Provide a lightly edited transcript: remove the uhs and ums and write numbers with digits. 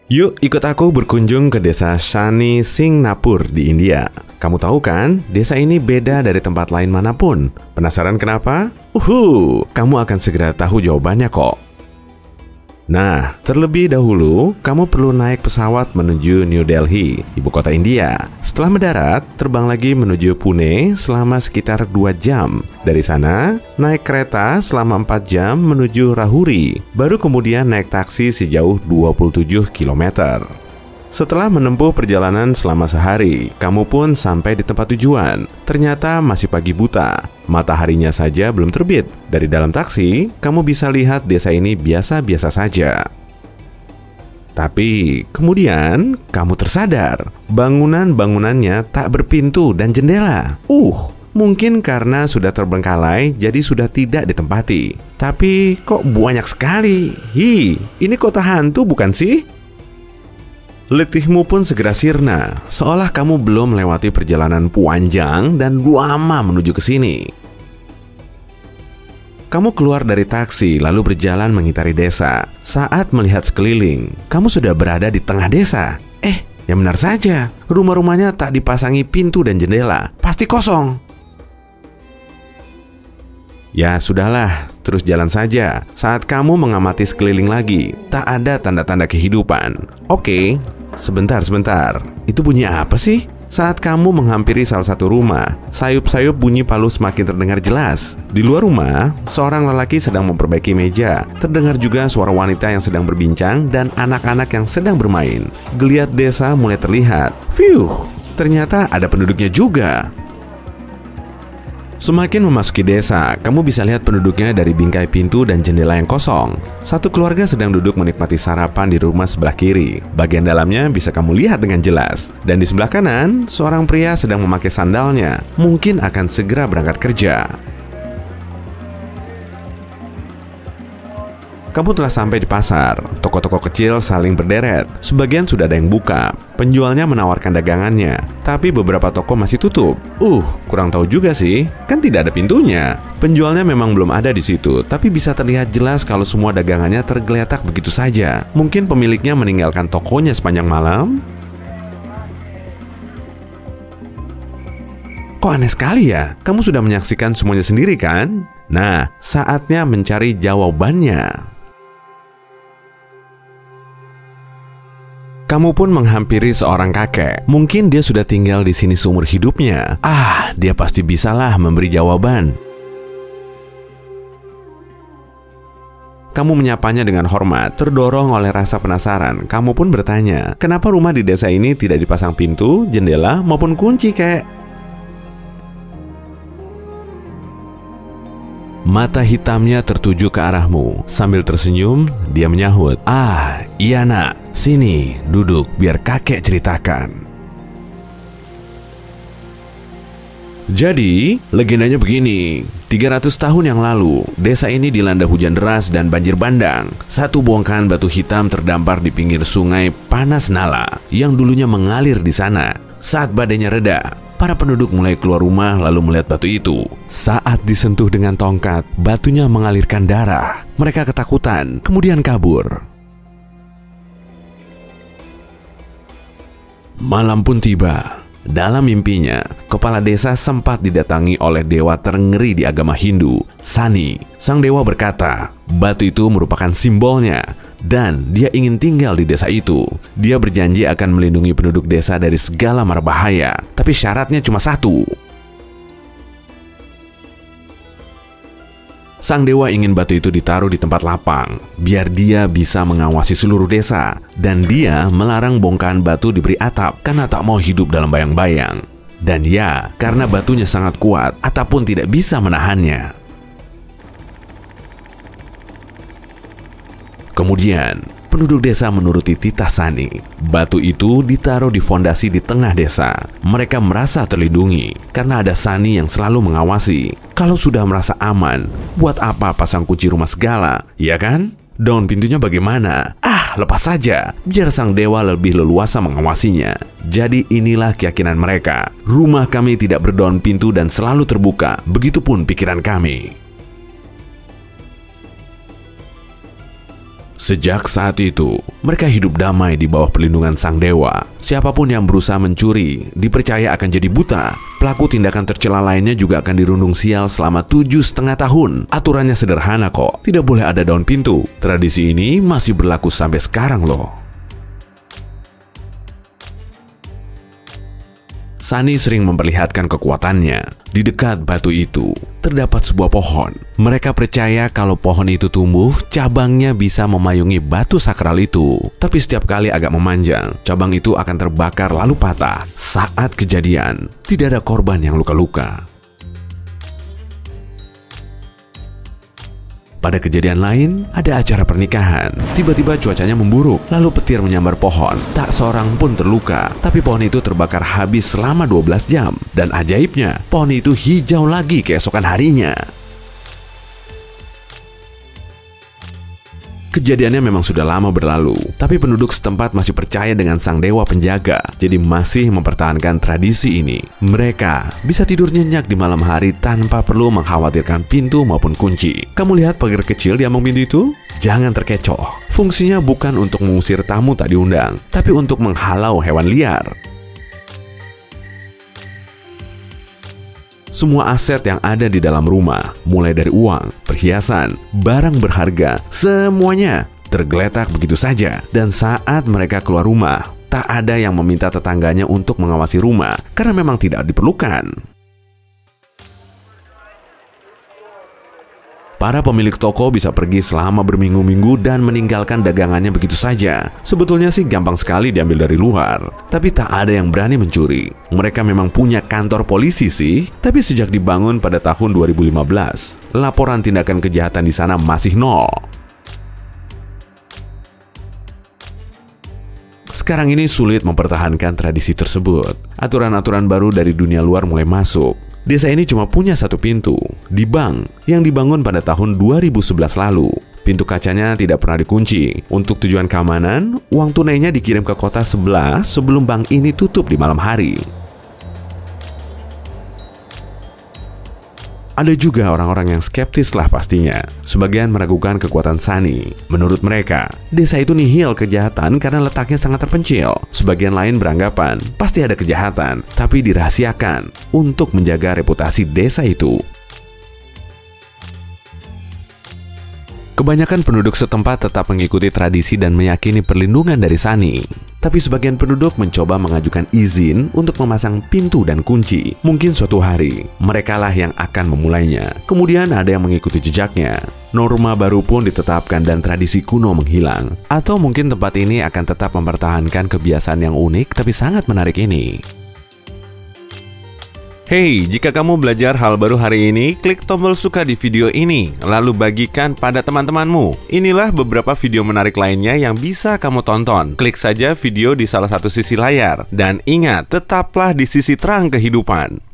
Yuk ikut aku berkunjung ke desa Shani Singnapur di India. Kamu tahu kan, desa ini beda dari tempat lain manapun. Penasaran kenapa? Kamu akan segera tahu jawabannya kok. Nah, terlebih dahulu, kamu perlu naik pesawat menuju New Delhi, ibu kota India. Setelah mendarat, terbang lagi menuju Pune selama sekitar 2 jam. Dari sana, naik kereta selama 4 jam menuju Rahuri. Baru kemudian naik taksi sejauh 27 km. Setelah menempuh perjalanan selama sehari, kamu pun sampai di tempat tujuan. Ternyata masih pagi buta. Mataharinya saja belum terbit. Dari dalam taksi, kamu bisa lihat desa ini biasa-biasa saja. Tapi kemudian kamu tersadar, bangunan-bangunannya tak berpintu dan jendela. Mungkin karena sudah terbengkalai, jadi sudah tidak ditempati. Tapi kok banyak sekali? Ini kota hantu bukan sih? Letihmu pun segera sirna, seolah kamu belum melewati perjalanan panjang dan lama menuju ke sini. Kamu keluar dari taksi lalu berjalan mengitari desa. Saat melihat sekeliling, kamu sudah berada di tengah desa. Ya benar saja, rumah-rumahnya tak dipasangi pintu dan jendela, pasti kosong. Ya sudahlah, terus jalan saja. Saat kamu mengamati sekeliling lagi, tak ada tanda-tanda kehidupan. Oke, sebentar. Itu bunyi apa sih? Saat kamu menghampiri salah satu rumah, sayup-sayup bunyi palu semakin terdengar jelas. Di luar rumah, seorang lelaki sedang memperbaiki meja. Terdengar juga suara wanita yang sedang berbincang dan anak-anak yang sedang bermain. Geliat desa mulai terlihat. Ternyata ada penduduknya juga. Semakin memasuki desa, kamu bisa lihat penduduknya dari bingkai pintu dan jendela yang kosong. Satu keluarga sedang duduk menikmati sarapan di rumah sebelah kiri. Bagian dalamnya bisa kamu lihat dengan jelas. Dan di sebelah kanan, seorang pria sedang memakai sandalnya. Mungkin akan segera berangkat kerja. Kamu telah sampai di pasar. Toko-toko kecil saling berderet. Sebagian sudah ada yang buka. Penjualnya menawarkan dagangannya. Tapi beberapa toko masih tutup. Kurang tahu juga sih. Kan tidak ada pintunya. Penjualnya memang belum ada di situ. Tapi bisa terlihat jelas kalau semua dagangannya tergeletak begitu saja. Mungkin pemiliknya meninggalkan tokonya sepanjang malam. Kok aneh sekali ya? Kamu sudah menyaksikan semuanya sendiri kan? Nah, saatnya mencari jawabannya. Kamu pun menghampiri seorang kakek. Mungkin dia sudah tinggal di sini seumur hidupnya. Dia pasti bisalah memberi jawaban. Kamu menyapanya dengan hormat, terdorong oleh rasa penasaran. Kamu pun bertanya, kenapa rumah di desa ini tidak dipasang pintu, jendela, maupun kunci, kek? Mata hitamnya tertuju ke arahmu. Sambil tersenyum, dia menyahut, iya nak, sini, duduk, biar kakek ceritakan. Jadi, legendanya begini. 300 tahun yang lalu, desa ini dilanda hujan deras dan banjir bandang. Satu bongkahan batu hitam terdampar di pinggir sungai Panas Nala yang dulunya mengalir di sana. Saat badainya reda, para penduduk mulai keluar rumah lalu melihat batu itu. Saat disentuh dengan tongkat, batunya mengalirkan darah. Mereka ketakutan, kemudian kabur. Malam pun tiba. Dalam mimpinya, kepala desa sempat didatangi oleh dewa terngeri di agama Hindu, Shani. Sang dewa berkata, batu itu merupakan simbolnya dan dia ingin tinggal di desa itu. Dia berjanji akan melindungi penduduk desa dari segala mara bahaya, tapi syaratnya cuma satu. Sang dewa ingin batu itu ditaruh di tempat lapang, biar dia bisa mengawasi seluruh desa. Dan dia melarang bongkahan batu diberi atap, karena tak mau hidup dalam bayang-bayang. Dan ya, karena batunya sangat kuat, atap pun tidak bisa menahannya. Kemudian, penduduk desa menuruti titah Shani. Batu itu ditaruh di fondasi di tengah desa. Mereka merasa terlindungi karena ada Shani yang selalu mengawasi. Kalau sudah merasa aman, buat apa pasang kunci rumah segala, ya kan? Daun pintunya bagaimana? Lepas saja, biar sang dewa lebih leluasa mengawasinya. Jadi inilah keyakinan mereka. Rumah kami tidak berdaun pintu dan selalu terbuka. Begitupun pikiran kami. Sejak saat itu, mereka hidup damai di bawah perlindungan sang dewa. Siapapun yang berusaha mencuri, dipercaya akan jadi buta. Pelaku tindakan tercela lainnya juga akan dirundung sial selama 7,5 tahun. Aturannya sederhana kok, tidak boleh ada daun pintu. Tradisi ini masih berlaku sampai sekarang loh. Sunny sering memperlihatkan kekuatannya. Di dekat batu itu, terdapat sebuah pohon. Mereka percaya kalau pohon itu tumbuh, cabangnya bisa memayungi batu sakral itu. Tapi setiap kali agak memanjang, cabang itu akan terbakar lalu patah. Saat kejadian, tidak ada korban yang luka-luka. Pada kejadian lain, ada acara pernikahan. Tiba-tiba cuacanya memburuk, lalu petir menyambar pohon. Tak seorang pun terluka, tapi pohon itu terbakar habis selama 12 jam. Dan ajaibnya, pohon itu hijau lagi keesokan harinya. Kejadiannya memang sudah lama berlalu, tapi penduduk setempat masih percaya dengan sang dewa penjaga, jadi masih mempertahankan tradisi ini. Mereka bisa tidur nyenyak di malam hari tanpa perlu mengkhawatirkan pintu maupun kunci. Kamu lihat pagar kecil di ambang pintu itu? Jangan terkecoh. Fungsinya bukan untuk mengusir tamu tak diundang, tapi untuk menghalau hewan liar. Semua aset yang ada di dalam rumah, mulai dari uang, perhiasan, barang berharga, semuanya tergeletak begitu saja. Dan saat mereka keluar rumah, tak ada yang meminta tetangganya untuk mengawasi rumah karena memang tidak diperlukan. Para pemilik toko bisa pergi selama berminggu-minggu dan meninggalkan dagangannya begitu saja. Sebetulnya sih gampang sekali diambil dari luar, tapi tak ada yang berani mencuri. Mereka memang punya kantor polisi sih, tapi sejak dibangun pada tahun 2015, laporan tindakan kejahatan di sana masih nol. Sekarang ini sulit mempertahankan tradisi tersebut. Aturan-aturan baru dari dunia luar mulai masuk. Desa ini cuma punya satu pintu, di bank, yang dibangun pada tahun 2011 lalu. Pintu kacanya tidak pernah dikunci. Untuk tujuan keamanan, uang tunainya dikirim ke kota sebelah sebelum bank ini tutup di malam hari. Ada juga orang-orang yang skeptis lah pastinya. Sebagian meragukan kekuatan Sunny. Menurut mereka, desa itu nihil kejahatan karena letaknya sangat terpencil. Sebagian lain beranggapan, pasti ada kejahatan, tapi dirahasiakan untuk menjaga reputasi desa itu. Kebanyakan penduduk setempat tetap mengikuti tradisi dan meyakini perlindungan dari Sunny. Tapi sebagian penduduk mencoba mengajukan izin untuk memasang pintu dan kunci. Mungkin suatu hari, merekalah yang akan memulainya. Kemudian ada yang mengikuti jejaknya. Norma baru pun ditetapkan dan tradisi kuno menghilang. Atau mungkin tempat ini akan tetap mempertahankan kebiasaan yang unik tapi sangat menarik ini. Hey, jika kamu belajar hal baru hari ini, klik tombol suka di video ini, lalu bagikan pada teman-temanmu. Inilah beberapa video menarik lainnya yang bisa kamu tonton. Klik saja video di salah satu sisi layar. Dan ingat, tetaplah di sisi terang kehidupan.